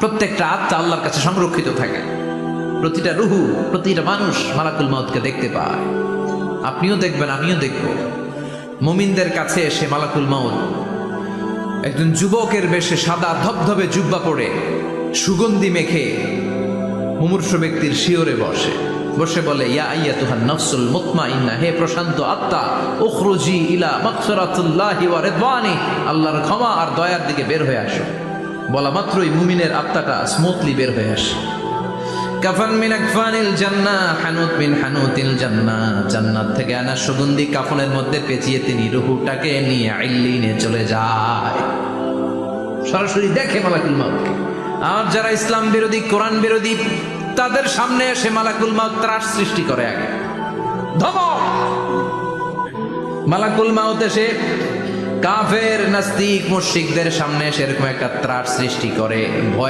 প্রত্যেকটা আত্মা আল্লাহর কাছে সংরক্ষিত থাকে। প্রতিটা রুহু, প্রতিটা মানুষ মালাকুল মাউতকে দেখতে পায়। আপনিও দেখবেন, আমিও দেখব। মুমিনদের কাছে এসে মালাকুল মাউত একজন যুবকের বেশে সাদা ধবধবে জুব্বা পরে সুগন্ধি মেখে মুমূর্ষু ব্যক্তির শিয়রে বসে বলে, ইয়া আইয়াতুহান নাফসুল মুতমাইন্নাহ, হে প্রশান্ত আত্মা, উখরুজি ইলা মাগফিরাতুল্লাহি ওয়া রিদওয়ানি, আল্লাহর ক্ষমা আর দয়ার দিকে বের হয়ে আসো। বলা মাত্রই মুমিনের আত্মাটা স্মুথলি বের হয়ে আসে। কাফান মিন আকফানিল জান্নাহ, হানুত মিন হানুতিল জান্নাহ, জান্নাত থেকে আনা সুগন্ধি কাফনের মধ্যে পেঁচিয়ে তিনি রূহটাকে নিয়ে ইল্লিনে চলে যায়। সরাসরি দেখে মালাকুল মাউতকে। আর যারা ইসলাম বিরোধী, কোরআন বিরোধী, তাদের সামনে এসে মালাকুল মাউত ত্রাস সৃষ্টি করে। আগে ধমক, মালাকুল মাউত এসে কাফের, নাস্তিক, মুশরিকদের সামনে এসে এরকম একটা ত্রাস সৃষ্টি করে। ভয়